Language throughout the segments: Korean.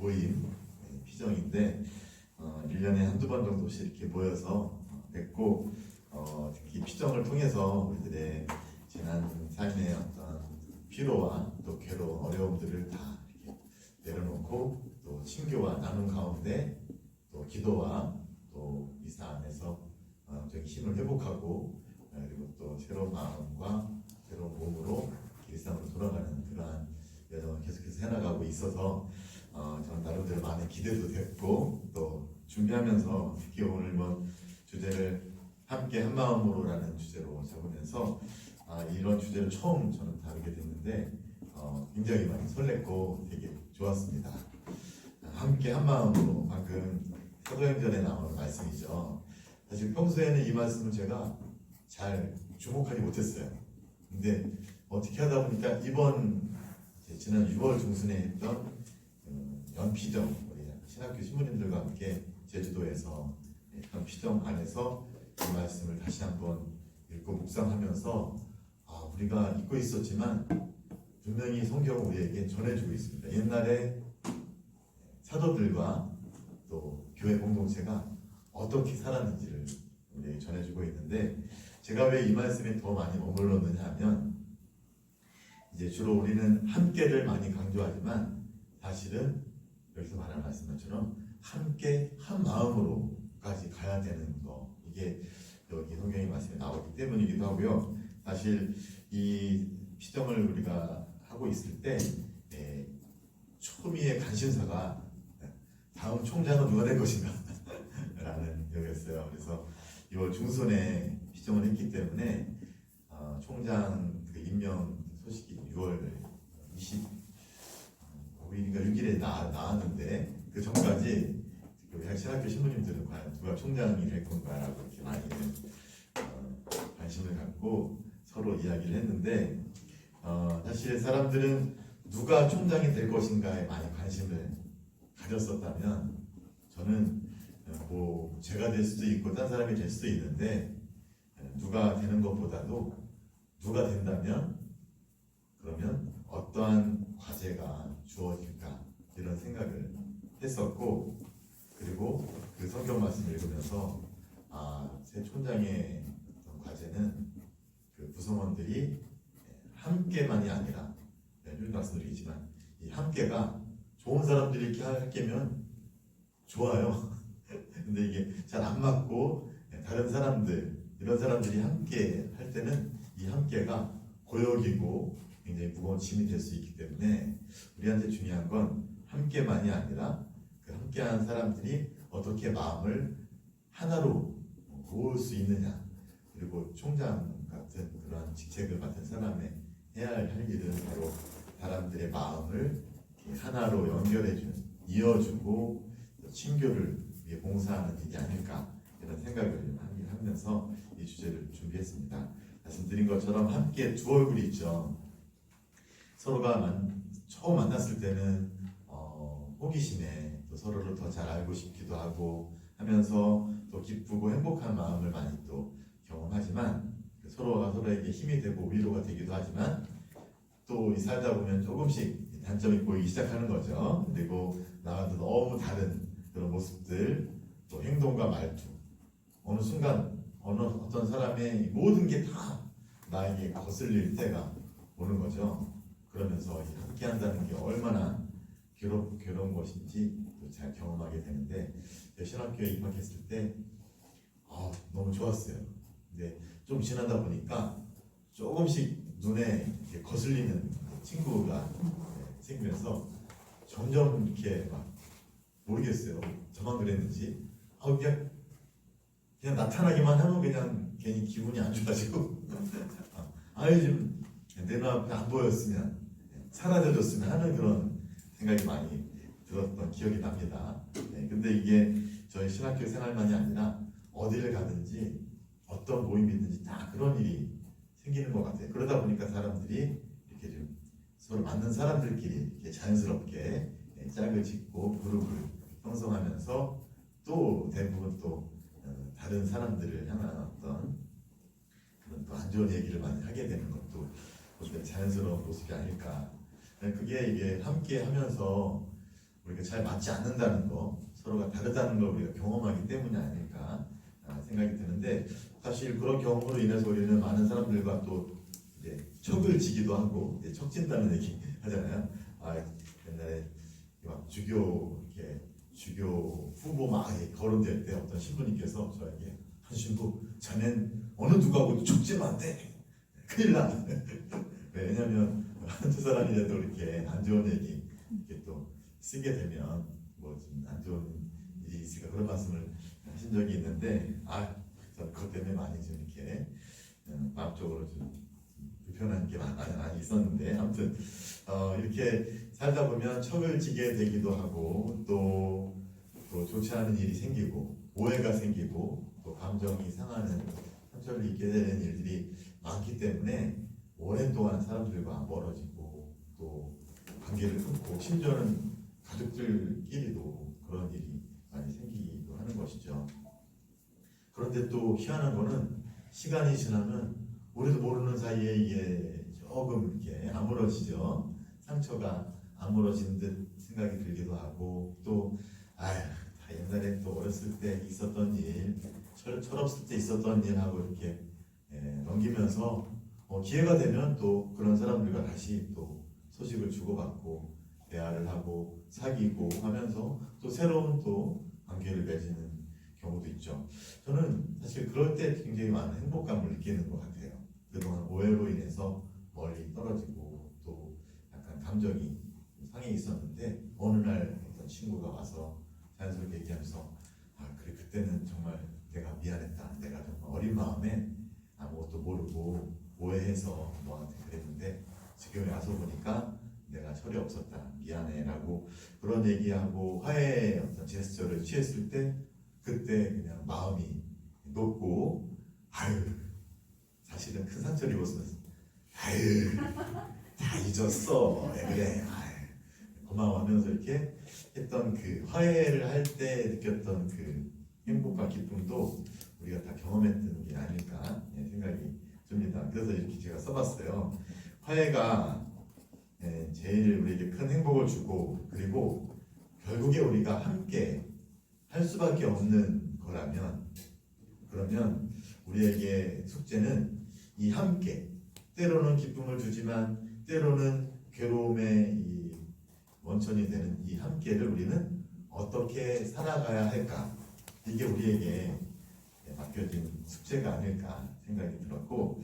모임 피정인데 1년에 한두 번 정도씩 이렇게 모여서 뵙고 특히 피정을 통해서 우리들의 지난 삶의 어떤 피로와 또 괴로운 어려움들을 다 이렇게 내려놓고 또 친교와 나눔 가운데 또 기도와 또 미사 안에서 영적인 힘을 회복하고 그리고 또 새로운 마음과 새로운 몸으로 일상으로 돌아가는 그러한 여정을 계속해서 해나가고 있어서 저는 나름대로 많은 기대도 됐고 또 준비하면서 특히 오늘 뭐 주제를 함께 한 마음으로라는 주제로 잡으면서 이런 주제를 처음 저는 다루게 됐는데 굉장히 많이 설렜고 되게 좋았습니다. 함께 한 마음으로 방금 사도행전에 나오는 말씀이죠. 사실 평소에는 이 말씀을 제가 잘 주목하지 못했어요. 근데 어떻게 하다 보니까 이번 지난 6월 중순에 했던 연피정 우리 신학교 신부님들과 함께 제주도에서 연피정 안에서 이 말씀을 다시 한번 읽고 묵상하면서 우리가 잊고 있었지만 분명히 성경은 우리에게 전해주고 있습니다. 옛날에 사도들과 또 교회 공동체가 어떻게 살았는지를 우리에게 전해주고 있는데 제가 왜 이 말씀에 더 많이 머물렀느냐 하면 이제 주로 우리는 함께를 많이 강조하지만 사실은 여기서 말하는 말씀처럼 함께 한 마음으로까지 가야 되는 거 이게 여기 성경의 말씀에 나오기 때문이기도 하고요. 사실 이 피정을 우리가 하고 있을 때 초미의 관심사가 다음 총장은 누가 될 것인가 라는 여기였어요. 그래서 6월 중순에 피정을 했기 때문에 총장 그 임명 소식이 6월 25일인가 6일에 나왔는데 그 전까지 신학교 신부님들은 과연 누가 총장이 될 건가라고 이렇게 많이 관심을 갖고 서로 이야기를 했는데 사실 사람들은 누가 총장이 될 것인가에 많이 관심을 가졌었다면 저는 뭐 제가 될 수도 있고 딴 사람이 될 수도 있는데 누가 되는 것보다도 누가 된다면 그러면 어떠한 과제가 주어질까 이런 생각을 했었고 그리고 그 성경 말씀을 읽으면서 새 총장의 어떤 과제는 그 구성원들이 함께만이 아니라 늘 말씀드리지만 이 함께가 좋은 사람들이 이렇게 할 게면 좋아요. 근데 이게 잘 안 맞고 다른 사람들 이런 사람들이 함께 할 때는 이 함께가 고역이고 굉장히 무거운 짐이 될 수 있기 때문에 우리한테 중요한 건 함께만이 아니라 그 함께하는 사람들이 어떻게 마음을 하나로 모을 수 있느냐 그리고 총장 같은 그런 직책을 맡은 사람의 해야 할 일은 바로 사람들의 마음을 하나로 연결해주는 이어주고 친교를 위해 봉사하는 일이 아닐까 이런 생각을 하면서 이 주제를 준비했습니다. 말씀드린 것처럼 함께 두 얼굴이 있죠. 서로가 처음 만났을 때는 호기심에 또 서로를 더 잘 알고 싶기도 하고 하면서 또 기쁘고 행복한 마음을 많이 또 경험하지만 서로가 서로에게 힘이 되고 위로가 되기도 하지만 또 살다 보면 조금씩 단점이 보이기 시작하는 거죠. 그리고 나와도 너무 다른 그런 모습들 또 행동과 말투 어느 순간 어떤 사람의 모든 게 다 나에게 거슬릴 때가 오는 거죠. 그러면서 함께 한다는 게 얼마나 괴로운 것인지 또 잘 경험하게 되는데 신학교에 입학했을 때 너무 좋았어요. 근데 좀 지나다 보니까 조금씩 눈에 이렇게 거슬리는 친구가 생기면서 점점 이렇게 막 모르겠어요. 저만 그랬는지 그냥 나타나기만 하면 그냥 괜히 기분이 안 좋아지고 좀 내 눈앞에 안 보였으면 사라져줬으면 하는 그런 생각이 많이 들었던 기억이 납니다. 근데 이게 저희 신학교 생활만이 아니라 어디를 가든지 어떤 모임이든지 다 그런 일이 생기는 것 같아요. 그러다 보니까 사람들이 이렇게 좀 서로 맞는 사람들끼리 이렇게 자연스럽게 짝을 짓고 그룹을 형성하면서 또 대부분 또 다른 사람들을 향한 어떤 그런 또 안 좋은 얘기를 많이 하게 되는 것도 자연스러운 모습이 아닐까. 그게 이게 함께 하면서 우리가 잘 맞지 않는다는 거, 서로가 다르다는 걸 우리가 경험하기 때문이 아닐까 생각이 드는데, 사실 그런 경험으로 인해서 우리는 많은 사람들과 또 이제 척을 지기도 하고, 이제 척진다는 얘기 하잖아요. 옛날에 막 주교 후보 막 거론될 때 어떤 신부님께서 저에게, 한 신부, 자넨 어느 누구하고도 척지면 안 돼. 큰일 나. 왜냐면 한두 사람이라도 이렇게 안 좋은 얘기 이렇게 또 쓰게 되면 뭐 좀 안 좋은 일이 있을까, 그런 말씀을 하신 적이 있는데, 저 그것 때문에 많이 좀 이렇게 마음적으로 좀 불편한 게 많이 있었는데, 아무튼 이렇게 살다 보면 척을 지게 되기도 하고, 또 좋지 않은 일이 생기고, 오해가 생기고, 또 감정이 상하는 상처를 입게 되는 일들이 많기 때문에 오랜 동안 사람들과 멀어지고, 또 관계를 끊고, 심지어는 가족들끼리도 그런 일이 많이 생기기도 하는 것이죠. 그런데 또 희한한 거는, 시간이 지나면 우리도 모르는 사이에 이게 조금 이렇게 아물어지죠. 상처가 아물어진 듯 생각이 들기도 하고, 또 다 옛날에 또 어렸을 때 있었던 일, 철없을 때 있었던 일하고 이렇게 넘기면서 기회가 되면 또 그런 사람들과 다시 또 소식을 주고받고 대화를 하고 사귀고 하면서 또 새로운 또 관계를 맺는 경우도 있죠. 저는 사실 그럴 때 굉장히 많은 행복감을 느끼는 것 같아요. 그동안 오해로 인해서 멀리 떨어지고 또 약간 감정이 상해 있었는데, 어느 날 어떤 친구가 와서 자연스럽게 얘기하면서, 그래, 그때는 정말 내가 미안했다. 내가 정말 어린 마음에 아무것도 모르고 오해해서 너한테 그랬는데, 지금 와서 보니까 내가 철이 없었다. 미안해라고 그런 얘기하고 화해의 어떤 제스처를 취했을 때, 그때 그냥 마음이 높고, 사실은 큰 상처를 입었으면 다 잊었어. 왜 그래. 고마워하면서 이렇게 했던 그 화해를 할 때 느꼈던 그 행복과 기쁨도 우리가 다 경험했던 게 아닐까 생각이 듭니다. 그래서 이렇게 제가 써봤어요. 화해가 제일 우리에게 큰 행복을 주고, 그리고 결국에 우리가 함께 할 수밖에 없는 거라면, 그러면 우리에게 숙제는 이 함께, 때로는 기쁨을 주지만 때로는 괴로움의 이 원천이 되는 이 함께를 우리는 어떻게 살아가야 할까, 이게 우리에게 맡겨진 숙제가 아닐까 생각이 들었고,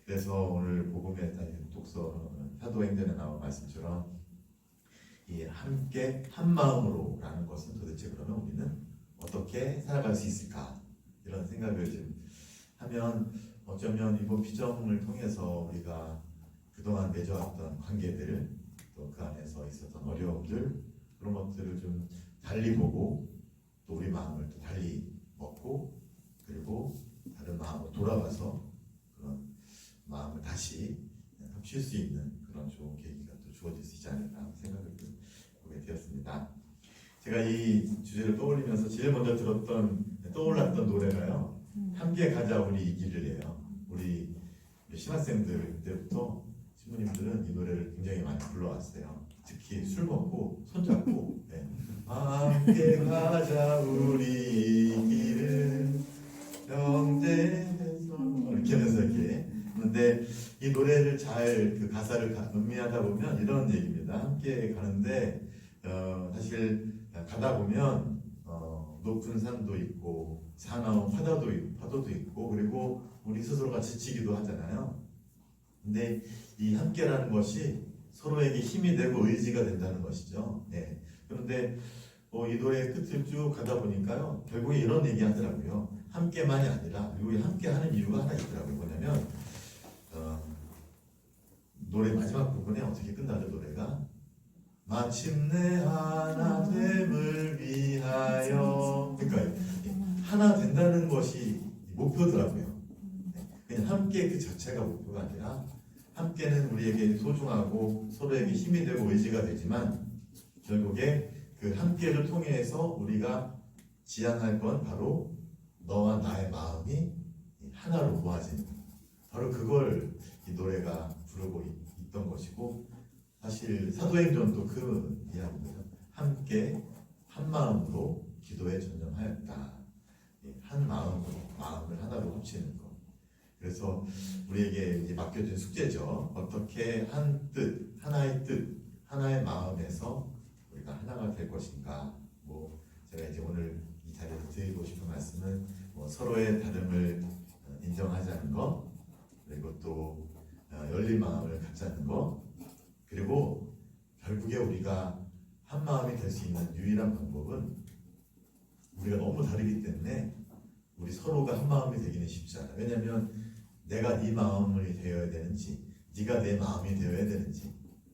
그래서 오늘 복음의 독서 사도행전에 나온 말씀처럼 이 함께 한 마음으로라는 것은 도대체 그러면 우리는 어떻게 살아갈 수 있을까, 이런 생각을 좀 하면, 어쩌면 이번 비정을 통해서 우리가 그동안 맺어왔던 관계들, 또 그 안에서 있었던 어려움들, 그런 것들을 좀 달리 보고, 또 우리 마음을 또 달리 먹고, 그리고 다른 마음으로 돌아가서 그런 마음을 다시 쉴 수 있는 그런 좋은 계기가 또 주어질 수 있지 않을까 생각을 보게 되었습니다. 제가 이 주제를 떠올리면서 제일 먼저 떠올랐던 노래가요, 함께 가자 우리 이 길을이에요. 우리 신학생들 때부터 신부님들은 이 노래를 굉장히 많이 불러왔어요. 특히 술 먹고 손잡고 함께 가자 우리 이 길을 형제의 손, 이렇게 하면서 이렇게. 그런데 이 노래를 잘 그 가사를 음미하다 보면 이런 얘기입니다. 함께 가는데 사실 가다 보면 높은 산도 있고 사나운 파도도 있고, 그리고 우리 스스로가 지치기도 하잖아요. 근데 이 함께라는 것이 서로에게 힘이 되고 의지가 된다는 것이죠. 그런데 이 노래의 끝을 쭉 가다 보니까요, 결국에 이런 얘기 하더라고요. 함께만이 아니라, 여기 함께하는 이유가 하나 있더라고요. 뭐냐면 노래 마지막 부분에 어떻게 끝나죠? 노래가 마침내 하나됨을 위하여, 그러니까 하나 된다는 것이 목표더라고요. 그냥 함께 그 자체가 목표가 아니라, 함께는 우리에게 소중하고 서로에게 힘이 되고 의지가 되지만, 결국에 그 함께를 통해서 우리가 지향할 건 바로 너와 나의 마음이 하나로 모아지는, 바로 그걸 이 노래가 부르고 있던 것이고, 사실 사도행전도 그 이야기입니다. 함께 한 마음으로 기도에 전념하였다. 한 마음으로, 마음을 하나로 합치는 것. 그래서 우리에게 이제 맡겨진 숙제죠. 어떻게 한 뜻, 하나의 뜻, 하나의 마음에서 우리가 하나가 될 것인가. 제가 이제 오늘 이 자리에서 드리고 싶은 말씀은 서로의 다름을 인정하자는 것, 그리고 또 열린 마음을 갖자는 것, 그리고 결국에 우리가 한 마음이 될 수 있는 유일한 방법은 우리가 너무 다르기 때문에 우리 서로가 한 마음이 되기는 쉽지 않아. 왜냐하면 내가 네 마음이 되어야 되는지, 네가 내 마음이 되어야 되는지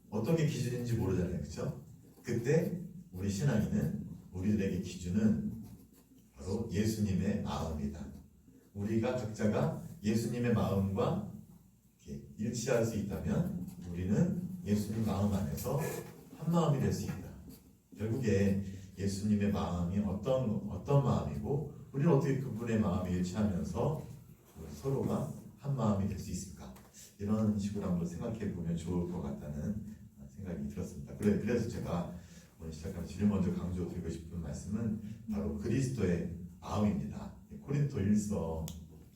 어떻게 기준인지 모르잖아요, 그렇죠? 그때 우리 신앙인은 우리들에게 기준은 바로 예수님의 마음이다. 우리가 각자가 예수님의 마음과 일치할 수 있다면 우리는 예수님 마음 안에서 한 마음이 될 수 있다. 결국에 예수님의 마음이 어떤 마음이고 우리는 어떻게 그분의 마음에 일치하면서 서로가 한 마음이 될 수 있을까? 이런 식으로 한번 생각해 보면 좋을 것 같다는 생각이 들었습니다. 그래서 제가 오늘 시작하면서 제일 먼저 강조드리고 싶은 말씀은 바로 그리스도의 마음입니다. 고린도 1서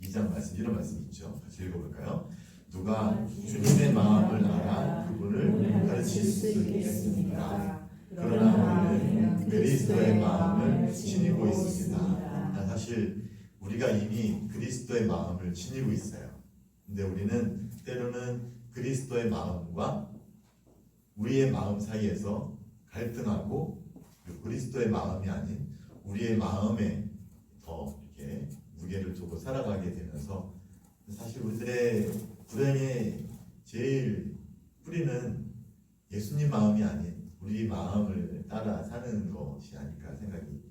2장 말씀, 이런 말씀 있죠. 같이 읽어볼까요? 누가 주님의 마음을 알아 그분을 가르칠 수 있겠습니까? 그러나 우리는 그리스도의 마음을 지니고 있습니다. 사실 우리가 이미 그리스도의 마음을 지니고 있어요. 근데 우리는 때로는 그리스도의 마음과 우리의 마음 사이에서 갈등하고 그리스도의 마음이 아닌 우리의 마음에 더 이렇게 무게를 두고 살아가게 되면서 사실 우리들의 불행의 제일 뿌리는 예수님 마음이 아닌 우리 마음을 따라 사는 것이 아닐까 생각이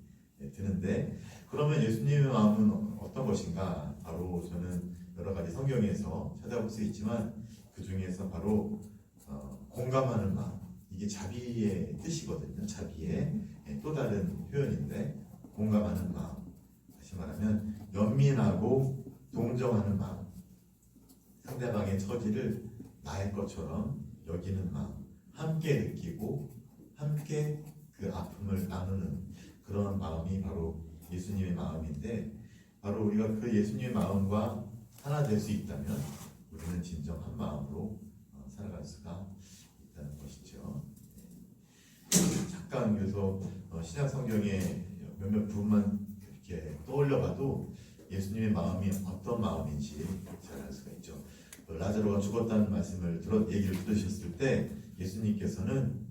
드는데, 그러면 예수님의 마음은 어떤 것인가? 바로 저는 여러 가지 성경에서 찾아볼 수 있지만 그 중에서 바로 공감하는 마음, 이게 자비의 뜻이거든요. 자비의 또 다른 표현인데, 공감하는 마음, 다시 말하면 연민하고 동정하는 마음, 상대방의 처지를 나의 것처럼 여기는 마음, 함께 느끼고 함께 그 아픔을 나누는 그런 마음이 바로 예수님의 마음인데, 바로 우리가 그 예수님의 마음과 하나 될 수 있다면 우리는 진정 한 마음으로 살아갈 수가 있다는 것이죠. 잠깐 그래서 신약 성경의 몇몇 부분만 이렇게 떠올려봐도 예수님의 마음이 어떤 마음인지 잘 알 수가 있죠. 라자로가 죽었다는 말씀을 얘기를 들으셨을 때 예수님께서는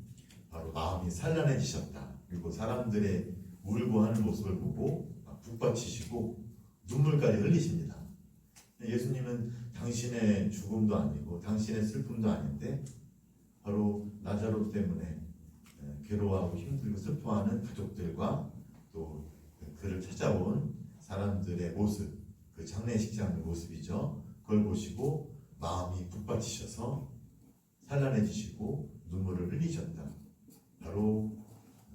바로 마음이 산란해지셨다. 그리고 사람들의 울고 하는 모습을 보고 북받치시고 눈물까지 흘리십니다. 예수님은 당신의 죽음도 아니고 당신의 슬픔도 아닌데 바로 라자로 때문에 괴로워하고 힘들고 슬퍼하는 가족들과 또 그를 찾아온 사람들의 모습, 그 장례식장의 모습이죠. 그걸 보시고 마음이 북받치셔서 산란해지시고 눈물을 흘리셨다. 바로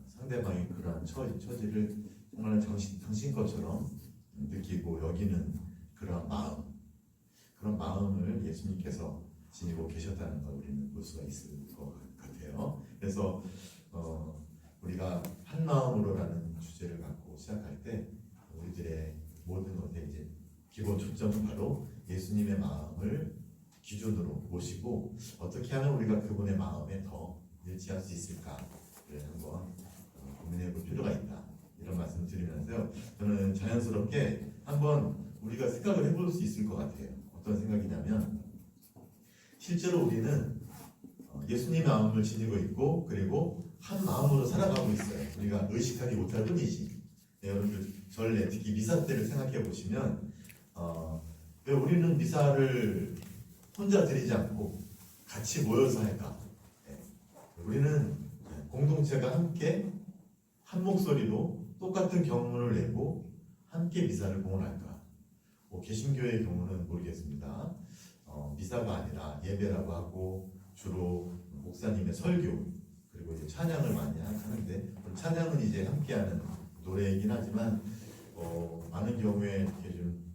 상대방의 그러한 처지를 정말 당신 것처럼 느끼고 여기는 그런 마음을 예수님께서 지니고 계셨다는 걸 우리는 볼 수가 있을 것 같아요. 그래서 우리가 한 마음으로라는 주제를 갖고 시작할 때 우리들의 모든 것에 이제 기본 초점은 바로 예수님의 마음을 기준으로 모시고 어떻게 하면 우리가 그분의 마음에 더 일치할 수 있을까를 한번 고민해 볼 필요가 있다. 이런 말씀 드리면서요. 저는 자연스럽게 한번 우리가 생각을 해볼 수 있을 것 같아요. 어떤 생각이냐면 실제로 우리는 예수님의 마음을 지니고 있고 그리고 한 마음으로 살아가고 있어요. 우리가 의식하지 못할 뿐이지. 여러분들 전례 특히 미사 때를 생각해 보시면 왜 우리는 미사를 혼자 드리지 않고 같이 모여서 할까? 우리는 공동체가 함께 한 목소리로 똑같은 경문을 내고 함께 미사를 봉헌할까? 개신교의 경우는 모르겠습니다. 미사가 아니라 예배라고 하고 주로 목사님의 설교 그리고 이제 찬양을 많이 하는데 찬양은 이제 함께하는 노래이긴 하지만 많은 경우에 이렇게 좀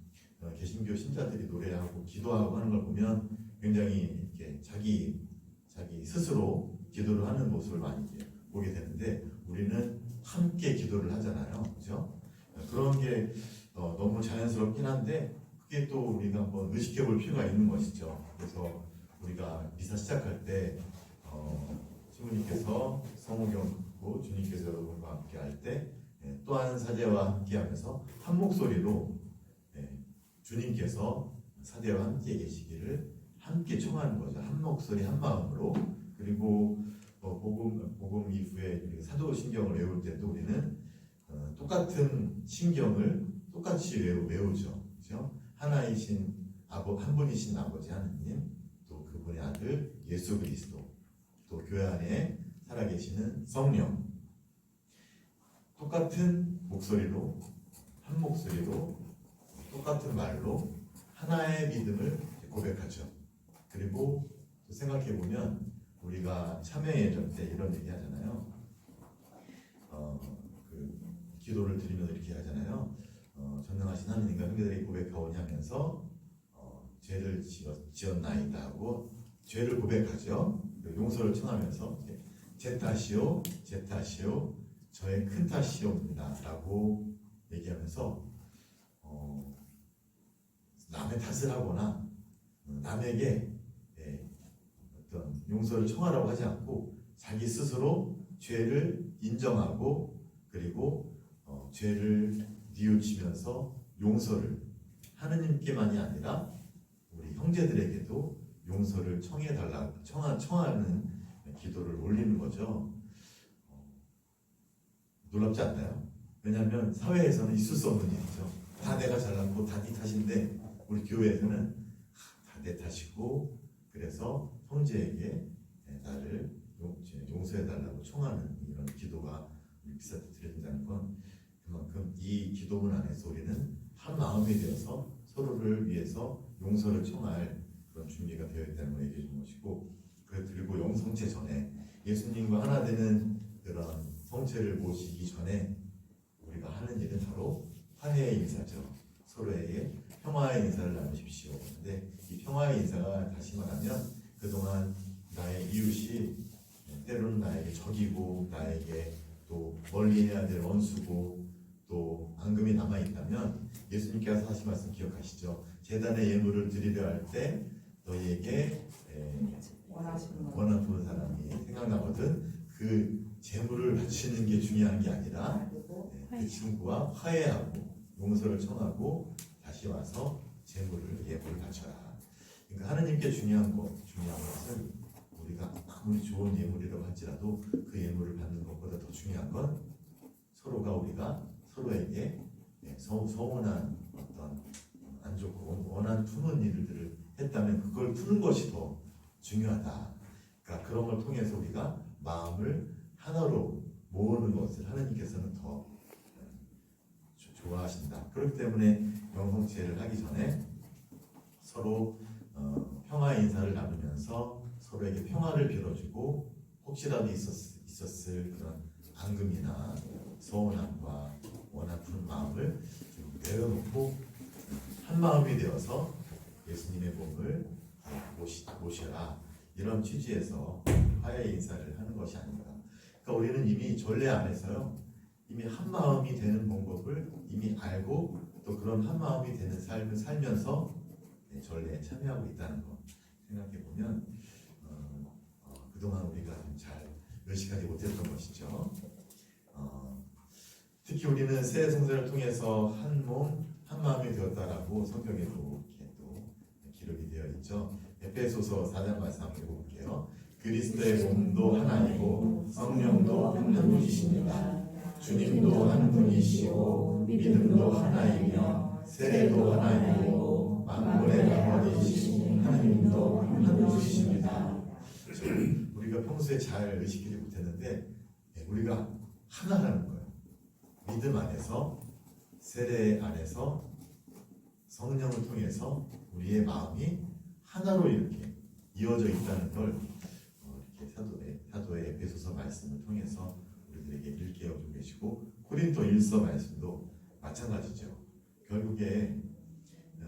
개신교 신자들이 노래하고 기도하고 하는 걸 보면 굉장히 이렇게 자기 스스로 기도를 하는 모습을 많이 보게 되는데 우리는 함께 기도를 하잖아요. 그죠? 그런 게 너무 자연스럽긴 한데 그게 또 우리가 한번 의식해 볼 필요가 있는 것이죠. 그래서 우리가 미사 시작할 때 신부님께서 성호경 듣고 주님께서 여러분과 함께 할 때 또한 사제와 함께 하면서 한 목소리로 주님께서 사제와 함께 계시기를 함께 청하는 거죠. 한 목소리 한 마음으로. 그리고 복음 이후에 사도신경을 외울 때도 우리는 똑같은 신경을 똑같이 외우죠. 그렇죠? 하나이신 한 분이신 아버지 하느님, 또 그분의 아들 예수 그리스도, 또 교회 안에 살아계시는 성령, 똑같은 목소리로 한 목소리로 똑같은 말로 하나의 믿음을 고백하죠. 그리고 생각해 보면 우리가 참여예전 때 이런 얘기 하잖아요. 기도를 드리면서 이렇게 하잖아요. 전능하신 하느님과 형제들이 고백하오니 하면서 죄를 지었나이다 하고 죄를 고백하죠. 용서를 청하면서 제 탓이요 저의 큰 탓이옵니다 라고 얘기하면서 남의 탓을 하거나 남에게 어떤 용서를 청하라고 하지 않고 자기 스스로 죄를 인정하고 그리고 죄를 뉘우치면서 용서를 하느님께만이 아니라 우리 형제들에게도 용서를 청하는 기도를 올리는 거죠. 놀랍지 않나요? 왜냐하면 사회에서는 있을 수 없는 일이죠. 다 내가 잘났고 다 네 탓인데 우리 교회에서는 다 내 탓이고 그래서 형제에게 나를 용서해달라고 청하는 이런 기도가 우리 미사 때 드린다는 건 그만큼 이 기도문 안에서 우리는 한 마음이 되어서 서로를 위해서 용서를 청할 그런 준비가 되어 있다는 걸 얘기해 준 것이고 그리고 영성체 전에 예수님과 하나 되는 그런 성체를 모시기 전에 우리가 하는 일은 바로 화해의 인사죠. 서로에게 평화의 인사를 나누십시오. 근데 이 평화의 인사가 다시 말하면 그동안 나의 이웃이 때로는 나에게 적이고 나에게 또 멀리 해야 될 원수고 또 앙금이 남아있다면 예수님께서 하신 말씀 기억하시죠? 제단에 예물을 드리려 할 때 너희에게 원하는 사람이 생각나거든 그 제물을 바치는 게 중요한 게 아니라 그 친구와 화해하고 용서를 청하고 다시 와서 예물을 바쳐라. 그러니까 하느님께 중요한 것은 우리가 아무리 좋은 예물이라고 할지라도 그 예물을 받는 것보다 더 중요한 건 우리가 서로에게 서운한 어떤 안 좋고 원한 푸는 일들을 했다면 그걸 푸는 것이 더 중요하다. 그러니까 그런 걸 통해서 우리가 마음을 하나로 모으는 것을 하느님께서는 더 좋아하신다. 그렇기 때문에 영성체를 하기 전에 서로 평화의 인사를 나누면서 서로에게 평화를 빌어주고 혹시라도 있었을 그런 앙금이나 서운함과 원한 푸는 마음을 좀 내려놓고 한 마음이 되어서 예수님의 몸을 모셔라. 이런 취지에서 화해의 인사를 하는 것이 아닌가. 그러니까 우리는 이미 전례 안에서요. 이미 한 마음이 되는 방법을 이미 알고 또 그런 한 마음이 되는 삶을 살면서 전례에 참여하고 있다는 거 생각해 보면 그동안 우리가 좀 잘 의식하지 못했던 것이죠. 특히 우리는 새 성전을 통해서 한 몸, 한 마음이 되었다라고 성경에도 이렇게 또 기록이 되어 있죠. 에베소서 4장 말씀 한번 읽어볼게요. 그리스도의 몸도 하나이고 성령도 한 분이십니다. 주님도 한 분이시고 믿음도 하나이며 세례도 하나이고 만물의 아버지이신 하나님도 한 분이십니다. 우리가 평소에 잘 의식하지 못했는데 우리가 하나라는 거예요. 믿음 안에서 세례 안에서 성령을 통해서 우리의 마음이 하나로 이렇게 이어져 있다는 걸 이렇게 사도의 에베소서 말씀을 통해서 우리들에게 일깨워주고 계시고 고린도 1서 말씀도 마찬가지죠. 결국에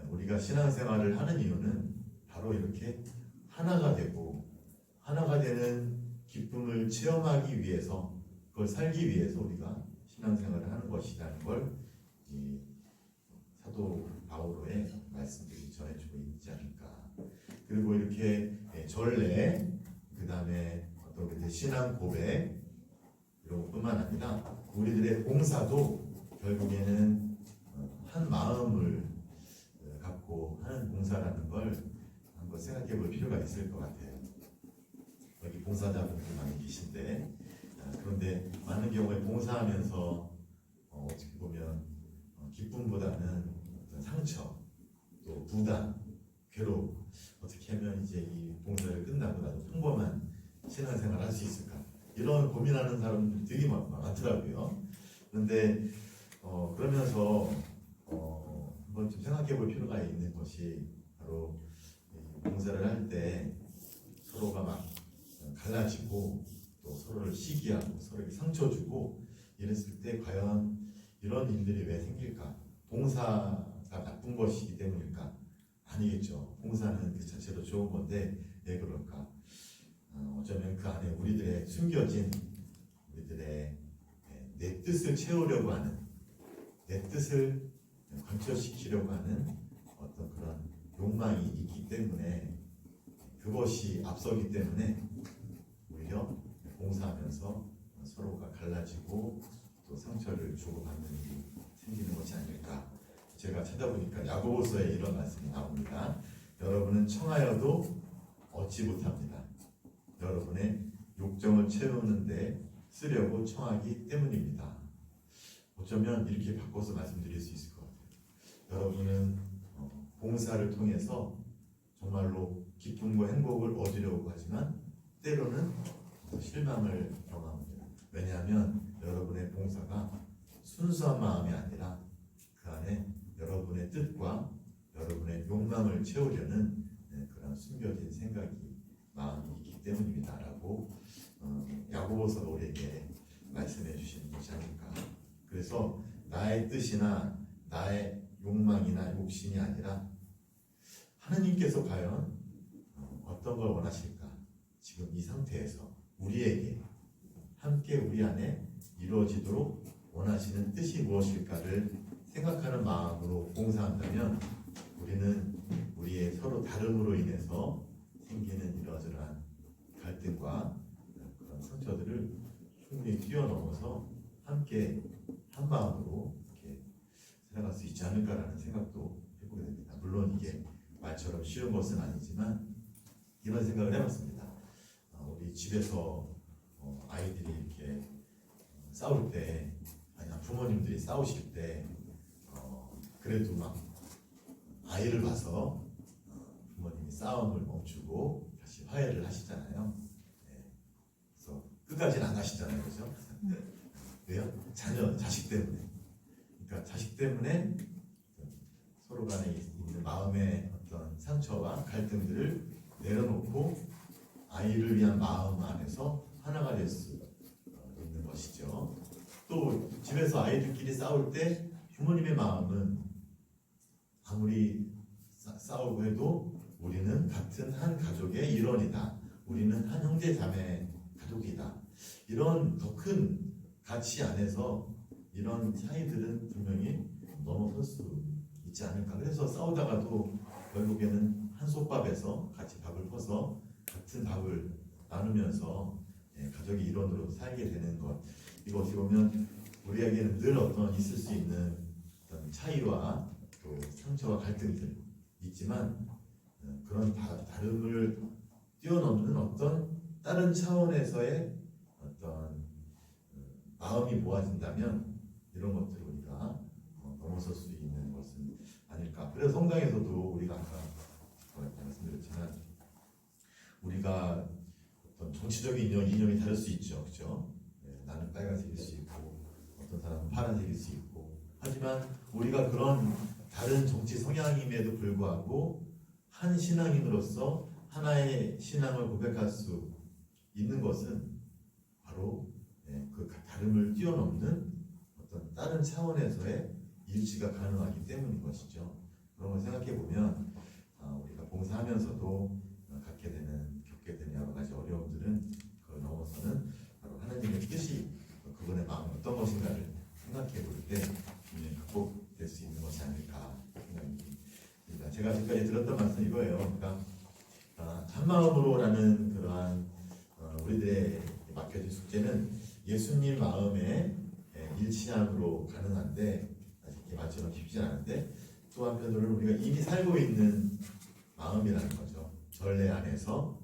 우리가 신앙생활을 하는 이유는 바로 이렇게 하나가 되고 하나가 되는 기쁨을 체험하기 위해서 그걸 살기 위해서 우리가 신앙생활을 하는 것이라는 걸 이 사도 바오로의 말씀들이 전해주고 있지 않을까. 그리고 이렇게 전례, 그 다음에 어떤 우리들의 신앙 고백 이런 것뿐만 아니라 우리들의 봉사도 결국에는 한 마음을 갖고 하는 봉사라는 걸 한번 생각해 볼 필요가 있을 것 같아요. 여기 봉사자분들 많이 계신데 그런데 많은 경우에 봉사하면서 어떻게 보면 기쁨보다는 어떤 상처, 또 부담, 괴로움, 어떻게 하면 이제 이 봉사를 끝나고 나도 평범한 신앙생활을 할 수 있을까, 이런 고민하는 사람들이 되게 많더라고요. 그런데 그러면서 한번 좀 생각해 볼 필요가 있는 것이 바로 봉사를 할 때 서로가 막 갈라지고 또 서로를 시기하고 서로에게 상처 주고 이랬을 때 과연 이런 일들이 왜 생길까? 봉사가 나쁜 것이기 때문일까? 아니겠죠. 봉사는 그 자체로 좋은 건데 왜 그럴까? 어쩌면 그 안에 우리들의 숨겨진 우리들의 내 뜻을 채우려고 하는, 내 뜻을 관철시키려고 하는 어떤 그런 욕망이 있기 때문에, 그것이 앞서기 때문에 오히려 봉사하면서 서로가 갈라지고 또 상처를 주고받는 일이 생기는 것이 아닐까. 제가 찾아보니까 야고보서에 이런 말씀이 나옵니다. 여러분은 청하여도 얻지 못합니다. 여러분의 욕정을 채우는데 쓰려고 청하기 때문입니다. 어쩌면 이렇게 바꿔서 말씀드릴 수 있을 것 같아요. 여러분은 봉사를 통해서 정말로 기쁨과 행복을 얻으려고 하지만 때로는 실망을 경험합니다. 왜냐하면 여러분의 봉사가 순수한 마음이 아니라 그 안에 여러분의 뜻과 여러분의 욕망을 채우려는 그런 숨겨진 생각이, 마음이 있기 때문입니다 라고 야고보서가 우리에게 말씀해 주시는 것이 아닐까. 그래서 나의 뜻이나 나의 욕망이나 욕심이 아니라 하느님께서 과연 어떤 걸 원하실까, 지금 이 상태에서 우리에게 함께 우리 안에 이루어지도록 원하시는 뜻이 무엇일까를 생각하는 마음으로 봉사한다면 우리는 우리의 서로 다름으로 인해서 생기는 이러저러한 갈등과 그런 상처들을 충분히 뛰어넘어서 함께 한 마음으로 이렇게 살아갈 수 있지 않을까라는 생각도 해보게 됩니다. 물론 이게 말처럼 쉬운 것은 아니지만 이런 생각을 해봤습니다. 우리 집에서 아이들이 이렇게 싸울 때, 아니 부모님들이 싸우실 때 그래도 막 아이를 봐서 부모님이 싸움을 멈추고 다시 화해를 하시잖아요. 그래서 끝까지는 안 가시잖아요, 그렇죠? 왜요? 자식 때문에. 그러니까 자식 때문에 서로 간에 있는 마음의 어떤 상처와 갈등들을 내려놓고 아이를 위한 마음 안에서 하나가 될 수 있는 것이죠. 또 집에서 아이들끼리 싸울 때 부모님의 마음은 아무리 싸우고 해도 우리는 같은 한 가족의 일원이다. 우리는 한 형제 자매 가족이다. 이런 더 큰 가치 안에서 이런 차이들은 분명히 넘어설 수 있지 않을까. 그래서 싸우다가도 결국에는 한솥밥에서 같이 밥을 퍼서 같은 밥을 나누면서 가족의 일원으로 살게 되는 것. 이거 어떻게 보면 우리에게는 늘 어떤 있을 수 있는 어떤 차이와 또 상처와 갈등들 있지만 그런 다름을 뛰어넘는 어떤 다른 차원에서의 어떤 마음이 모아진다면 이런 것들을 우리가 넘어설 수 있는 것은 아닐까. 그래서 성당에서도 우리가 아까 말씀드렸지만 우리가 어떤 정치적인 이념이 다를 수 있죠, 그렇죠? 나는 빨간색일 수 있고 어떤 사람은 파란색일 수 있고, 하지만 우리가 그런 다른 정치 성향임에도 불구하고 한 신앙인으로서 하나의 신앙을 고백할 수 있는 것은 바로 그 다름을 뛰어넘는 어떤 다른 차원에서의 일치가 가능하기 때문인 것이죠. 그런 걸 생각해 보면 우리가 봉사하면서도 겪게 되는 여러 가지 어려움들은 그걸 넘어서는 바로 하나님의 뜻이 그분의 마음이 어떤 것인가를 생각해 볼 때 극복될 수 있는 것이 아닐까 생각이 듭니다. 제가 지금까지 들었던 말씀 이거예요. 그러니까 한 마음으로라는 그러한 우리들의 맡겨진 숙제는 예수님 마음에 일치함으로 가능한데 아직 말처럼 쉽지 않은데 또 한편으로는 우리가 이미 살고 있는 마음이라는 거죠. 전례 안에서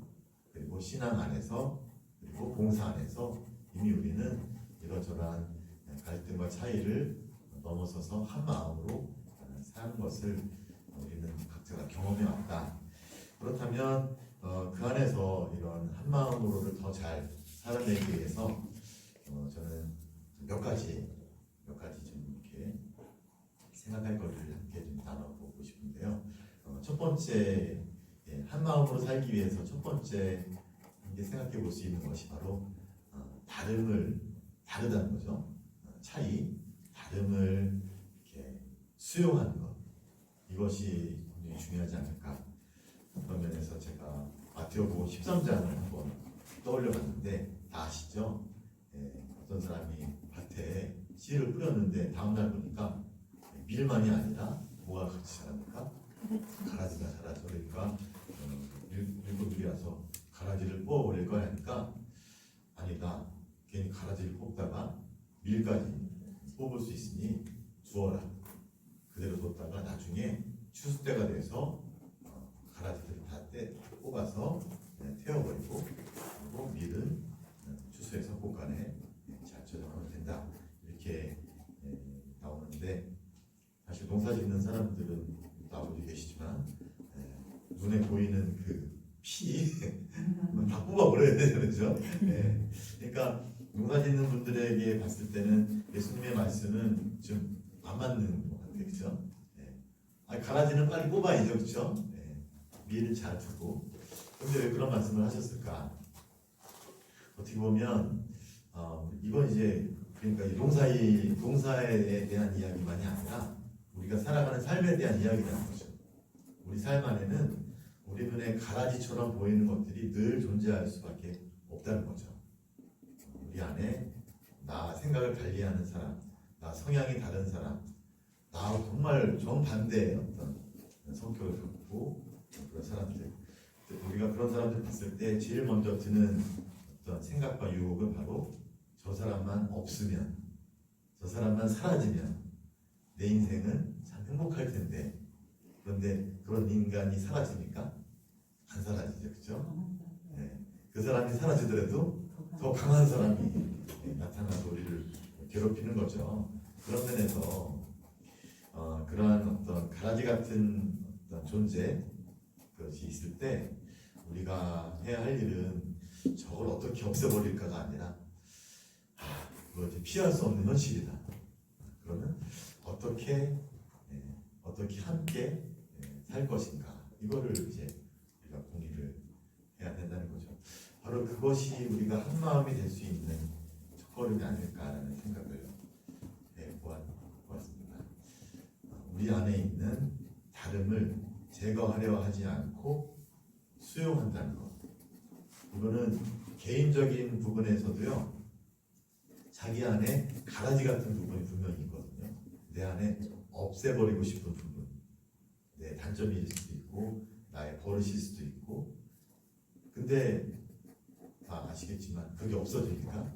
그리고 신앙 안에서 그리고 봉사 안에서 이미 우리는 이러저러한 갈등과 차이를 넘어서서 한 마음으로 사는 것을 우리는 각자가 경험해 왔다. 그렇다면 그 안에서 이런 한 마음으로를 더 잘 살아내기 위해서 저는 몇 가지 좀 이렇게 생각할 거리를 함께 좀 나눠보고 싶은데요. 첫 번째 한 마음으로 살기 위해서 첫 번째 이제 생각해 볼 수 있는 것이 바로 다르다는 거죠. 다름을 이렇게 수용하는 것, 이것이 굉장히 중요하지 않을까. 그런 면에서 제가 마태복음 13장을 한번 떠올려 봤는데 다 아시죠? 어떤 사람이 밭에 씨를 뿌렸는데 다음날 보니까 밀만이 아니라 뭐가 같이 자랍니까? 가라지가 자라죠. 그러니까 일꾼들이 와서 가라지를 뽑아버릴 거야 하니까 아니다. 괜히 가라지를 뽑다가 밀까지 뽑을 수 있으니 주어라. 그대로 뒀다가 나중에 추수 때가 돼서 가라지들을 다 뽑아서 태워버리고 그리고 밀은 추수해서 곳간에 잘 저장하면 된다. 이렇게 나오는데 사실 농사 짓는 사람들은 나오고 계시지만 눈에 보이는 그 피 다 뽑아버려야 되죠, 그렇죠? 그러니까 농사 짓는 분들에게 봤을 때는 예수님의 말씀은 좀 안 맞는 것 같아요, 그렇죠? 가라지는 빨리 뽑아야죠, 그렇죠? 밀을 잘 두고. 그런데 왜 그런 말씀을 하셨을까? 어떻게 보면 이건 이제 그러니까 농사에 대한 이야기만이 아니라 우리가 살아가는 삶에 대한 이야기라는 거죠. 우리 삶 안에는 우리 눈에 가라지처럼 보이는 것들이 늘 존재할 수밖에 없다는 거죠. 우리 안에 나 생각을 달리하는 사람, 나 성향이 다른 사람, 나 정말 정반대의 어떤 성격을 갖고 그런 사람들, 우리가 그런 사람들 봤을 때 제일 먼저 드는 어떤 생각과 유혹은 바로 저 사람만 없으면, 저 사람만 사라지면 내 인생은 참 행복할 텐데, 그런데 그런 인간이 사라집니까? 안 사라지죠, 그렇죠? 그 사람이 사라지더라도 더 강한 사람이 나타나서 우리를 괴롭히는 거죠. 그런 면에서 그러한 어떤 가라지 같은 어떤 존재 그것이 있을 때 우리가 해야 할 일은 저걸 어떻게 없애버릴까가 아니라 그거 이제 피할 수 없는 현실이다. 그러면 어떻게 함께 살 것인가, 이거를 이제 우리가 공유를 해야 된다는 거죠. 바로 그것이 우리가 한 마음이 될 수 있는 첫걸음이 아닐까라는 생각을 해보았습니다. 우리 안에 있는 다름을 제거하려 하지 않고 수용한다는 것. 이거는 개인적인 부분에서도요, 자기 안에 가라지 같은 부분이 분명히 있거든요. 내 안에 없애버리고 싶은 부분, 내 단점일 수도 있고 나의 버릇일 수도 있고. 근데 다 아시겠지만 그게 없어지니까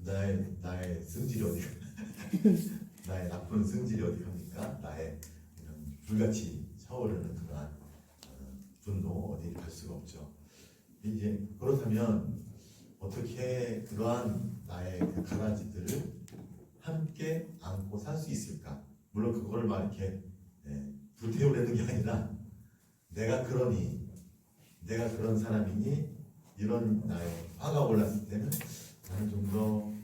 나의 승질이 어디 나의 나쁜 승질이 어디 갑니까? 나의 이런 불같이 차오르는 그러한 분노 어디 갈 수가 없죠. 이제 그렇다면 어떻게 그러한 나의 그 가라지들을 함께 안고 살 수 있을까? 물론 그거를 막 이렇게 불태우려는 게 아니라 내가 그런 사람이니 이런 나의 화가 올랐을 때는 나는 좀 더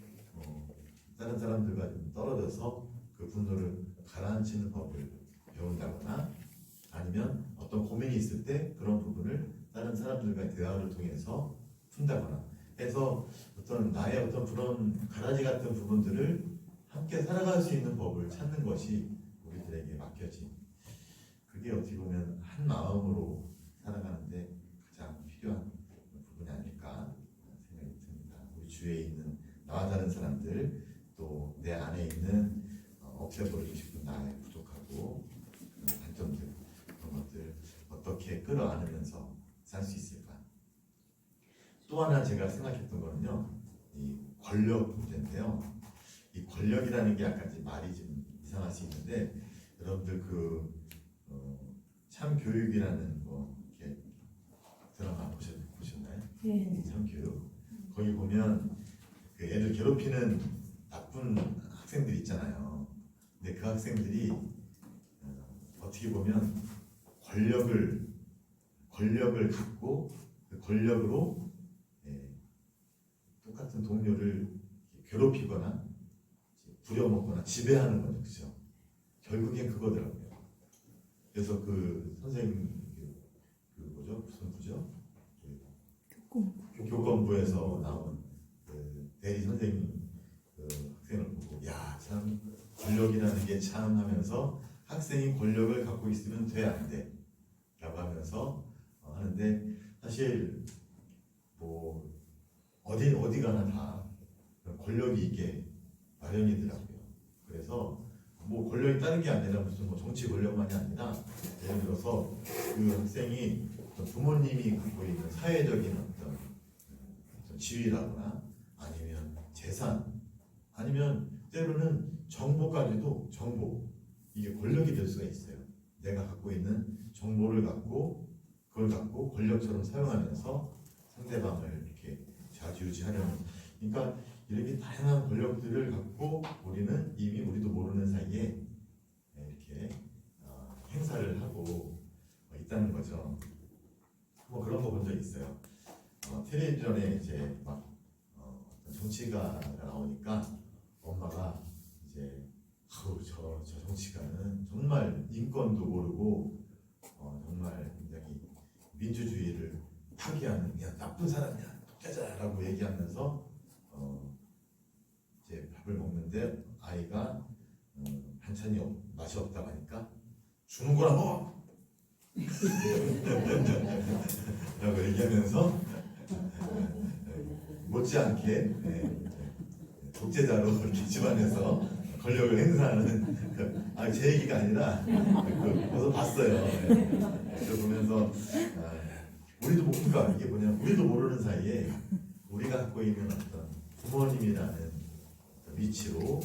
다른 사람들과 좀 떨어져서 그 분노를 가라앉히는 법을 배운다거나, 아니면 어떤 고민이 있을 때 그런 부분을 다른 사람들과의 대화를 통해서 푼다거나 해서 나의 어떤 그런 가라지 같은 부분들을 함께 살아갈 수 있는 법을 찾는 것이 우리들에게 맡겨진, 그게 어떻게 보면 한 마음으로 살아가는데 가장 필요한 부분이 아닐까 생각이 듭니다. 우리 주위에 있는 나와 다른 사람들, 또 내 안에 있는 없애버리고 싶은 나의 부족하고 단점들 그런 것들 어떻게 끌어안으면서 살 수 있을까? 또 하나 제가 생각했던 거는요, 이 권력 문제인데요. 이 권력이라는 게 약간 이제 말이 좀 이상할 수 있는데 여러분들 참교육이라는 거 이렇게 드라마 보셨나요? 네. 참교육. 거기 보면 그 애들 괴롭히는 나쁜 학생들 있잖아요. 근데 그 학생들이 어떻게 보면 권력을 갖고 그 권력으로 똑같은 동료를 괴롭히거나 부려먹거나 지배하는 거죠, 그렇죠? 결국엔 그거더라고요. 그래서 그 선생님 그 뭐죠? 무슨 부죠? 교권부에서 나온 그 대리 선생님 그 학생을 보고 야, 참 권력이라는 게 참 하면서 학생이 권력을 갖고 있으면 돼 안 돼? 라고 하면서 하는데 사실 뭐 어디 가나 다 권력이 있게 마련이더라고요. 그래서 뭐 권력이 다른 게 아니라 무슨 뭐 정치 권력만이 아니라 예를 들어서 그 학생이 부모님이 갖고 있는 사회적인 어떤 지위라거나 아니면 재산 아니면 때로는 정보까지도 이게 권력이 될 수가 있어요. 내가 갖고 있는 정보를 갖고 그걸 갖고 권력처럼 사용하면서 상대방을 이렇게 좌지우지하려는, 그러니까 이렇게 다양한 권력들을 갖고 우리는 이미 우리도 모르는 사이에 이렇게 행사를 하고 있다는 거죠. 뭐 그런 거 본 적 있어요. 텔레비전에 이제 막 정치가가 나오니까 엄마가 이제 저 정치가는 정말 인권도 모르고 정말 굉장히 민주주의를 파괴하는 그냥 나쁜 사람이야, 독재자라고 얘기하면서 이제 밥을 먹는데 아이가 반찬이 맛이 없다고 하니까 주는 거라 먹어! 라고 얘기하면서 못지않게 독재자로 이렇게 집안에서 권력을 행사하는 제 얘기가 아니라 그래서 봤어요. 그래서 보면서 우리도 그러니까 이게 뭐냐면 우리도 모르는 사이에 우리가 갖고 있는 어떤 부모님이라는 위치로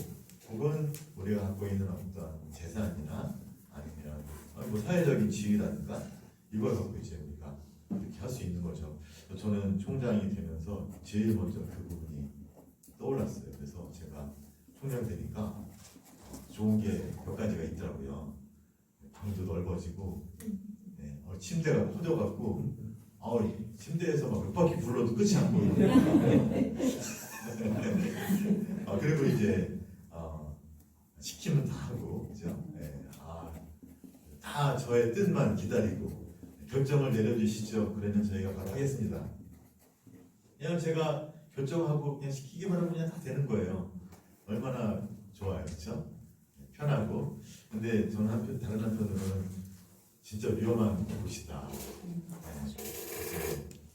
혹은 우리가 갖고 있는 어떤 재산이나 아니면 뭐 사회적인 지위라든가 이걸 갖고 이제 우리가 이렇게 할 수 있는 거죠. 저는 총장이 되면서 제일 먼저 그 부분이 떠올랐어요. 그래서 제가 총장 되니까 좋은 게 몇 가지가 있더라고요. 방도 넓어지고 침대가 커져갖고 침대에서 막 몇 바퀴 굴러도 끝이 안 보이는 그리고 이제 시키면 다 하고 그죠? 다 저의 뜻만 기다리고 결정을 내려주시죠. 그러면 저희가 바로 하겠습니다. 그냥 제가 결정하고 그냥 시키기만 하면 그냥 다 되는 거예요. 얼마나 좋아요, 그렇죠? 편하고. 근데 저는 다른 한편으로는 진짜 위험한 곳이다. 그래서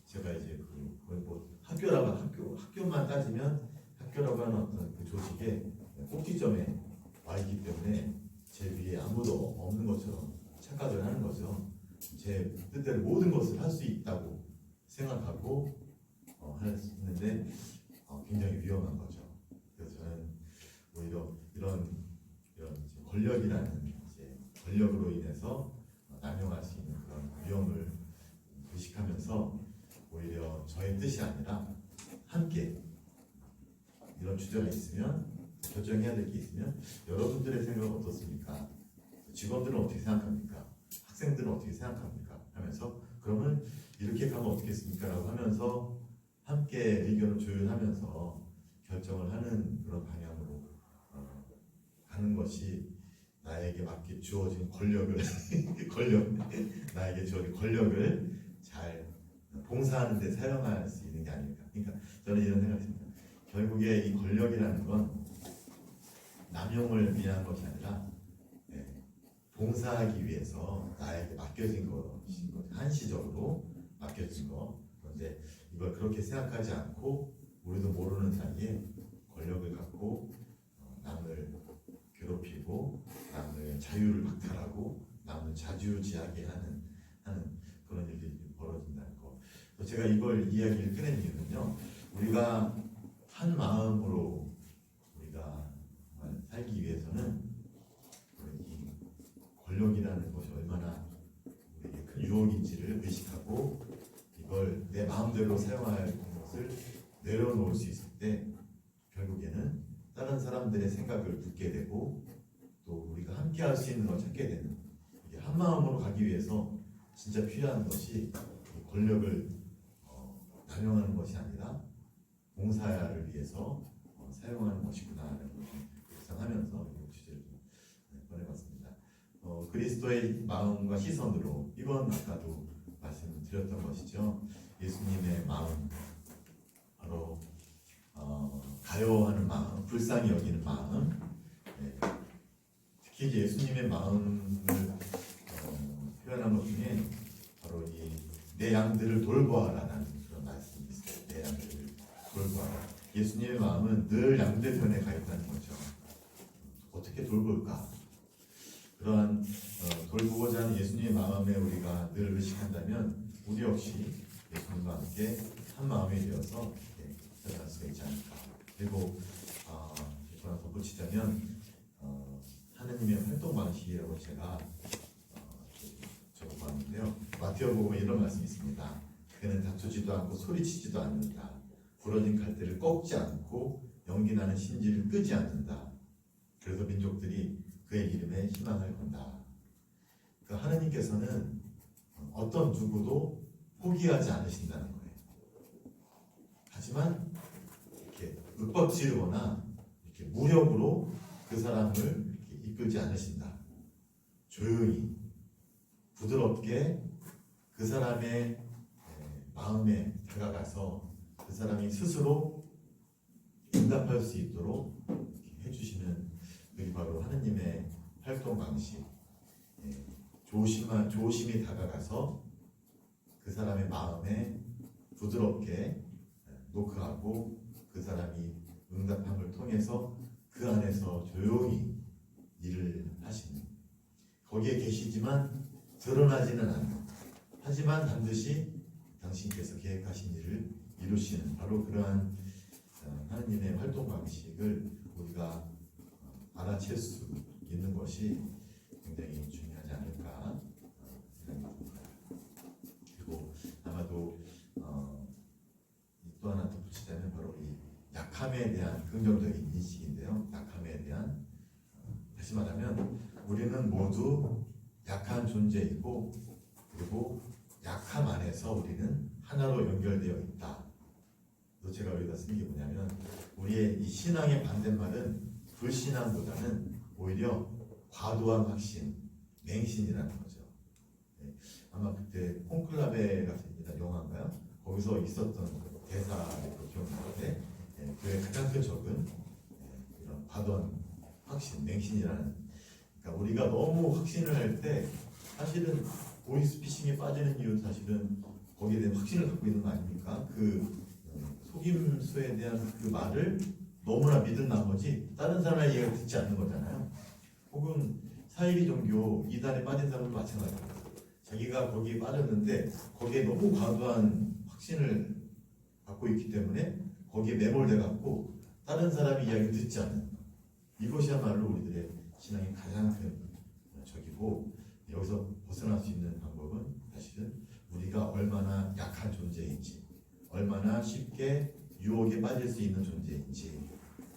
제가 이제 뭐 학교만 따지면 학교라고 하는 어떤 그 조직의 꼭지점에 와 있기 때문에 제 위에 아무도 없는 것처럼 착각을 하는 거죠. 제 뜻대로 모든 것을 할 수 있다고 생각하고 했는데 굉장히 위험한 거죠. 그래서 저는 오히려 이런 권력이라는 이제 권력으로 인해서 남용할 수 있는 그런 위험을 의식하면서 오히려 저의 뜻이 아니라 함께 이런 주제가 있으면 결정해야 될 게 있으면 여러분들의 생각은 어떻습니까? 직원들은 어떻게 생각합니까? 학생들은 어떻게 생각합니까? 하면서 그러면 이렇게 가면 어떻겠습니까? 라고 하면서 함께 의견을 조율하면서 결정을 하는 그런 방향으로 가는 것이 나에게 맞게 주어진 나에게 주어진 권력을 잘 봉사하는 데 사용할 수 있는 게 아닐까. 그러니까 저는 이런 생각이 듭니다. 결국에 이 권력이라는 건 남용을 위한 것이 아니라 봉사하기 위해서 나에게 맡겨진 것인 것, 한시적으로 맡겨진 거. 그런데 이걸 그렇게 생각하지 않고 우리도 모르는 사이에 권력을 갖고 자유를 박탈하고 남을 자주지하게 하는 그런 일들이 벌어진다는 거. 제가 이걸 이야기를 꺼낸 이유는요. 우리가 한 마음으로 우리가 살기 위해서는 이 권력이라는 것이 얼마나 우리에게 큰 유혹인지를 의식하고 이걸 내 마음대로 사용할 것을 내려놓을 수 있을 때 결국에는 다른 사람들의 생각을 묻게 되고 또 우리가 함께 할 수 있는 걸 찾게 되는, 이게 한 마음으로 가기 위해서 진짜 필요한 것이 권력을 남용하는 것이 아니라 봉사를 위해서 사용하는 것이구나라는 것을 묵상하면서 이 주제를 좀 꺼내봤습니다. 그리스도의 마음과 시선으로, 이건 아까도 말씀드렸던 것이죠. 예수님의 마음, 바로 가요하는 마음, 불쌍히 여기는 마음, 특히 이제 예수님의 마음을 표현한 것 중에 바로 이 내 양들을 돌보아라라는 그런 말씀이 있어요. 내 양들을 돌보아라. 예수님의 마음은 늘 양들 편에 가 있다는 거죠. 어떻게 돌볼까? 그러한 돌보고자 하는 예수님의 마음에 우리가 늘 의식한다면 우리 역시 예수님과 함께 한 마음이 되어서 살아갈 수가 있지 않을까. 그리고 하나 덧붙이자면 하느님의 활동 방식이라고 제가 적어봤는데요. 마태복음에 이런 말씀이 있습니다. 그는 다투지도 않고 소리치지도 않는다. 부러진 갈대를 꺾지 않고 연기나는 신지를 끄지 않는다. 그래서 민족들이 그의 이름에 희망을 건다. 그 하느님께서는 어떤 누구도 포기하지 않으신다는 거예요. 하지만 이렇게 윽박지르거나 이렇게 무력으로 그 사람을 이렇게 이끌지 않으신다. 조용히 부드럽게 그 사람의 마음에 다가가서 그 사람이 스스로 응답할 수 있도록 해주시는 그게 바로 하느님의 활동 방식. 조심히 다가가서 그 사람의 마음에 부드럽게 노크하고 그 사람이 응답함을 통해서 그 안에서 조용히 일을 하시는, 거기에 계시지만 드러나지는 않는, 하지만 반드시 당신께서 계획하신 일을 이루시는 바로 그러한 하느님의 활동 방식을 우리가 알아챌 수 있는 것이 굉장히 중요하지 않을까 생각이 듭니다. 그리고 아마도 또 하나 덧붙이자면 바로 이 약함에 대한 긍정적인 인식인데요. 약함에 대한, 다시 말하면 우리는 모두 약한 존재이고, 그리고 약함 안에서 우리는 하나로 연결되어 있다. 그래서 제가 여기다 쓴 게 뭐냐면, 우리의 이 신앙의 반대말은 불신앙보다는 오히려 과도한 확신, 맹신이라는 거죠. 아마 그때 콘클라베 같은 영화인가요? 거기서 있었던 대사로 기억나는데, 그의 가장 큰 적은 이런 과도한 확신, 맹신이라는, 그러니까 우리가 너무 확신을 할 때 사실은 보이스피싱에 빠지는 이유, 사실은 거기에 대한 확신을 갖고 있는 거 아닙니까? 그 속임수에 대한 그 말을 너무나 믿은 나머지 다른 사람의 이야기를 듣지 않는 거잖아요. 혹은 사이비 종교 이단에 빠진 사람도 마찬가지입니다. 자기가 거기에 빠졌는데 거기에 너무 과도한 확신을 갖고 있기 때문에 거기에 매몰돼 갖고 다른 사람의 이야기를 듣지 않는, 이것이야말로 우리들의 신앙의 가장 큰 적이고, 여기서 벗어날 수 있는 방법은 사실은 우리가 얼마나 약한 존재인지, 얼마나 쉽게 유혹에 빠질 수 있는 존재인지,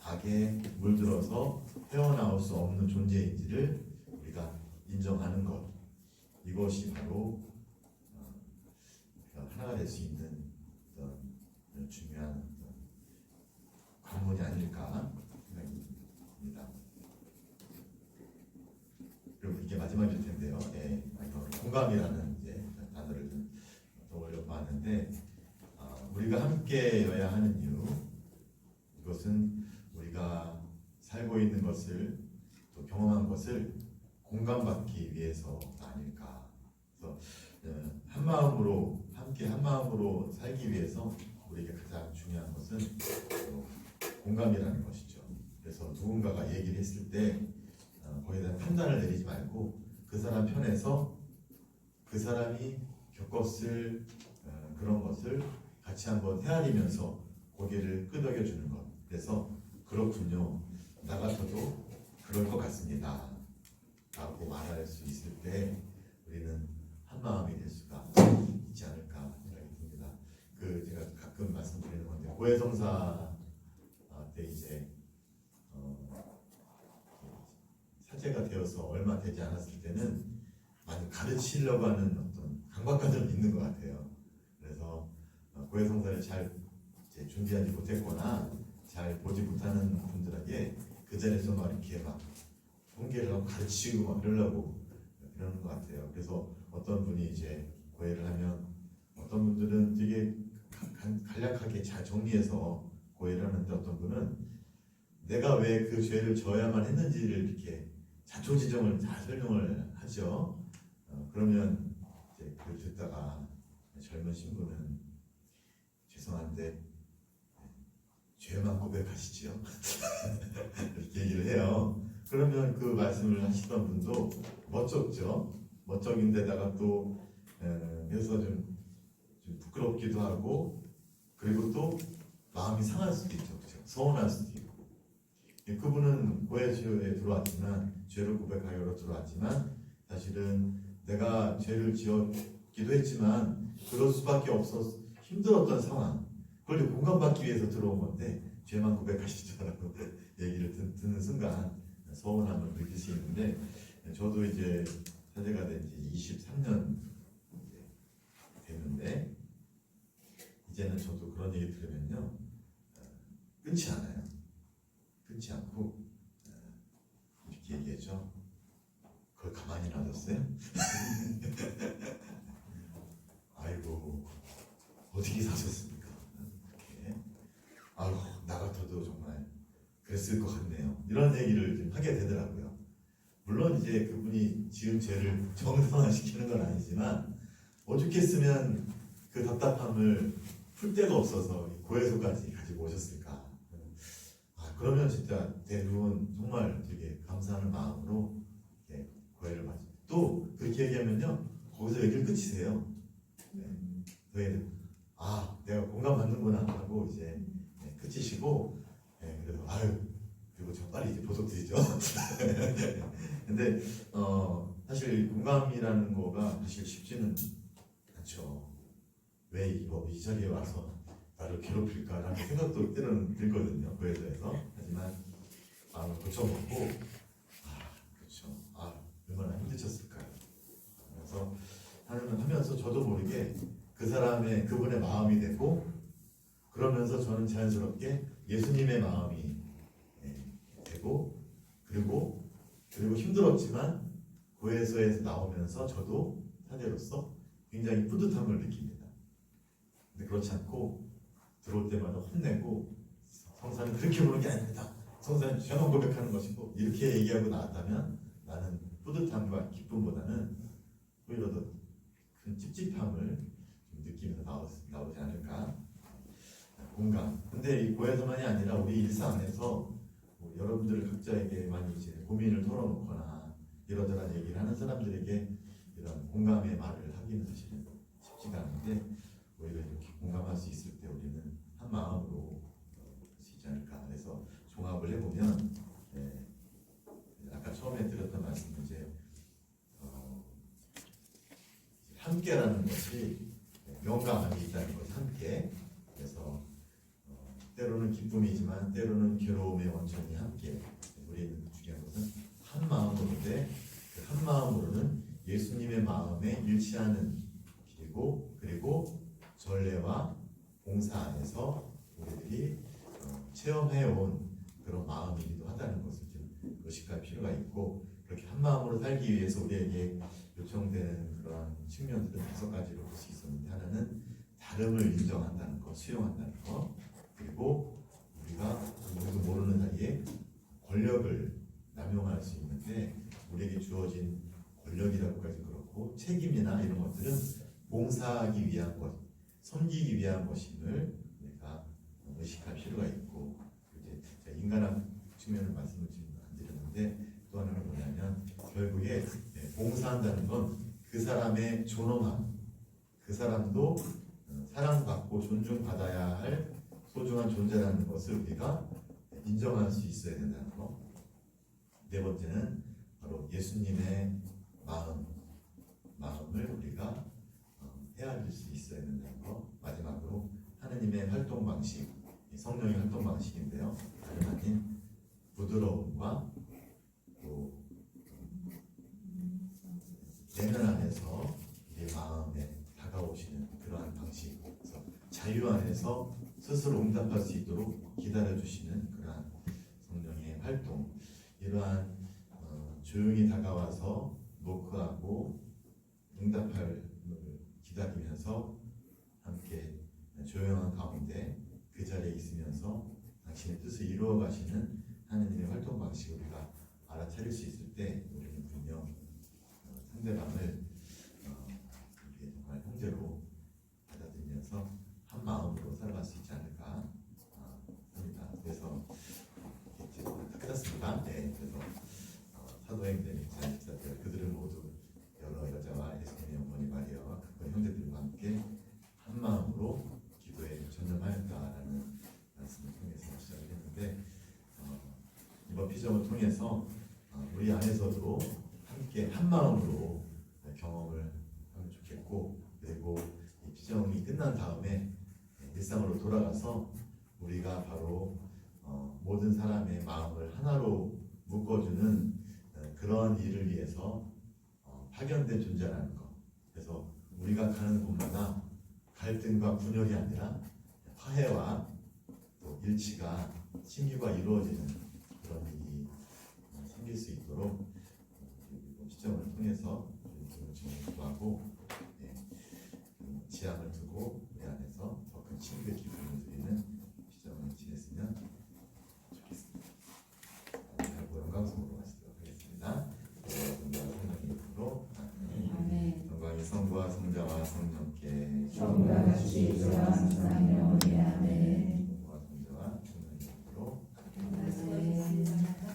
악에 물들어서 헤어나올 수 없는 존재인지를 우리가 인정하는 것, 이것이 바로 하나가 될 수 있는 중요한 관문이 아닐까 생각이 듭니다. 그리고 이게 마지막일 텐데요. 공감이라는 단어를 좀 떠올려 봤는데, 우리가 함께여야 하는 이유, 이것은 우리가 살고 있는 것을, 또 경험한 것을 공감받기 위해서가 아닐까. 그래서 한 마음으로, 함께 한 마음으로 살기 위해서 우리에게 가장 중요한 것은 공감이라는 것이죠. 그래서 누군가가 얘기를 했을 때 거기에 대한 판단을 내리지 말고 그 사람 편에서 그 사람이 겪었을 그런 것을 같이 한번 헤아리면서 고개를 끄덕여 주는 것. 그래서 그렇군요. 나 같아도 그럴 것 같습니다. 라고 말할 수 있을 때 우리는 한 마음이 될 수가 있지 않을까 생각이 듭니다. 그 제가 가끔 말씀드리는 건데 고해성사 때 이제 사제가 되어서 얼마 되지 않았을 때는 많이 가르치려고 하는 어떤 강박관념이 있는 것 같아요. 그래서 고해성사를 잘 이제 준비하지 못했거나 잘 보지 못하는 분들에게 그 자리에서 막 이렇게 막 통계를 하고 가르치고 막 이러려고 그러는 것 같아요. 그래서 어떤 분이 이제 고해를 하면 어떤 분들은 되게 간략하게 잘 정리해서 고해를 하는데 어떤 분은 내가 왜 그 죄를 져야만 했는지를 이렇게 자초지종을 다 설명을 하죠. 그러면 이제 그걸 듣다가 젊은 신부는 죄송한데 죄만 고백하시지요. 이렇게 얘기를 해요. 그러면 그 말씀을 하시던 분도 멋쩍죠. 멋쩍인데다가 또 그래서 좀 부끄럽기도 하고 그리고 또 마음이 상할 수도 있죠. 그렇죠? 서운할 수도 있고. 그분은 고해죄에 들어왔지만 죄를 고백하려고 들어왔지만 사실은 내가 죄를 지었기도 했지만 그럴 수밖에 없어서 힘들었던 상황 그걸 공감받기 위해서 들어온 건데 죄만 고백하시죠라고 얘기를 듣는 순간 서운함을 느낄 수 있는데 저도 이제 사제가 된 지 23년 됐는데 이제는 저도 그런 얘기 들으면요 끊지 않아요. 끊지 않고 이렇게 얘기하죠. 그걸 가만히 놔뒀어요? 아이고 어떻게 사셨습니까? 이렇게 아유 나 같아도 정말 그랬을 것 같네요. 이런 얘기를 좀 하게 되더라고요. 물론 이제 그분이 지은 죄를 정당화시키는 건 아니지만 오죽했으면 그 답답함을 풀 데가 없어서 고해소까지 가지고 오셨을까. 그러면 진짜 대부분 정말 되게 감사하는 마음으로 고해를 맞죠. 또 그렇게 얘기하면요 거기서 얘기를 끝이세요. 네. 내가 공감받는구나 하고 이제 끝이시고 그래서 아유 그리고 저 빨리 이제 보석 드리죠. 근데 사실 공감이라는 거가 사실 쉽지는 않죠. 왜 이 자리에 와서 나를 괴롭힐까라는 생각도 때로는 들거든요. 그에 대해서. 하지만 마음을 고쳐먹고 그렇죠. 얼마나 힘드셨을까요. 그래서 하면서 저도 모르게 그 사람의 그분의 마음이 되고 그러면서 저는 자연스럽게 예수님의 마음이 되고 그리고 힘들었지만 고해소에서 나오면서 저도 사제로서 굉장히 뿌듯함을 느낍니다. 근데 그렇지 않고 들어올 때마다 혼내고 성사는 그렇게 보는 게 아닙니다. 성사는 죄만 고백하는 것이고 이렇게 얘기하고 나왔다면 나는 뿌듯함과 기쁨보다는 오히려 더 큰 찝찝함을 좀 느끼면서 나오지 않을까. 공감. 근데 이 고해서만이 아니라 우리 일상 안에서 여러분들 각자에게 많이 이제 고민을 털어놓거나 이러저런 얘기를 하는 사람들에게 이런 공감의 말을 하기는 사실은 쉽지가 않은데 오히려 이렇게 공감할 수 있을 때 우리는 한 마음으로 할 수 있지 않을까. 그래서 종합을 해보면 아까 처음에 드렸던 말씀은 이제 함께라는 것이 명강 안에 있다는 것. 함께. 그래서 때로는 기쁨이지만 때로는 괴로움의 원천이 함께. 우리는 중요한 것은 한 마음으로인데 그 한 마음으로는 예수님의 마음에 일치하는 길이고 그리고 전례와 봉사 안에서 우리들이 체험해온 그런 마음이기도 하다는 것을 좀 의식할 필요가 있고 그렇게 한 마음으로 살기 위해서 우리에게 요청되는 그런 측면들은 5가지로 볼 수 있었는데 하나는 다름을 인정한다는 것, 수용한다는 것 그리고 우리가 우리도 모르는 사이에 권력을 남용할 수 있는데 우리에게 주어진 권력이라고까지 그렇고 책임이나 이런 것들은 봉사하기 위한 것, 섬기기 위한 것임을 우리가 의식할 필요가 있고 이제 인간학 측면을 말씀을 지금 안 드렸는데 또 하나는 뭐냐면 결국에 봉사한다는 건 그 사람의 존엄함, 그 사람도 사랑받고 존중받아야 할 소중한 존재라는 것을 우리가 인정할 수 있어야 된다는 거. 네 번째는 바로 예수님의 마음을 우리가 헤아릴 수 있어야 된다는 거. 마지막으로 하느님의 활동 방식, 성령의 활동 방식인데요. 다름 아닌 부드러움과 또 내면 안에서 우리 마음에 다가오시는 그러한 방식, 그래서 자유 안에서 스스로 응답할 수 있도록 기다려주시는 그러한 성령의 활동, 이러한 조용히 다가와서 노크하고 응답할 기다리면서 함께 조용한 가운데 그 자리에 있으면서 당신의 뜻을 이루어 가시는 하느님의 활동 방식을 우리가 알아차릴 수 있을 때 우리는 분명 상대방을 우리의 정말 형제로 받아들이면서 한 마음으로 살아갈 수 있지 않을까 합니다. 그래서 이제 다 끝났습니다. 네, 그래서 사도행전 24절 그들은 모두 여러 여자와 예수님의 어머니 마리아와 그 형제들과 함께 한 마음으로 기도에 전념하였다라는 말씀을 통해서 시작을 했는데 이번 피정을 통해서 우리 안에서도 함께 한 마음으로 경험을 하면 좋겠고, 그리고 이 피정이 끝난 다음에 일상으로 돌아가서 우리가 바로 모든 사람의 마음을 하나로 묶어주는 그런 일을 위해서 파견된 존재라는 것. 그래서 우리가 가는 곳마다 갈등과 분열이 아니라 화해와 또 일치가 친교가 이루어지는 그런 일이 생길 수 있도록 시점을 통해서 기도하고 지향을 두고 우리 안에서 더 큰 친구의 기쁨을 드리는 시점을 지냈으면 좋겠습니다. 하고 영광성으로 마치도록 하겠습니다. 성령의 이름으로 아멘. 영광이 성부와 성자와 성령께 성과 같이 이와 항상 영원히 아멘.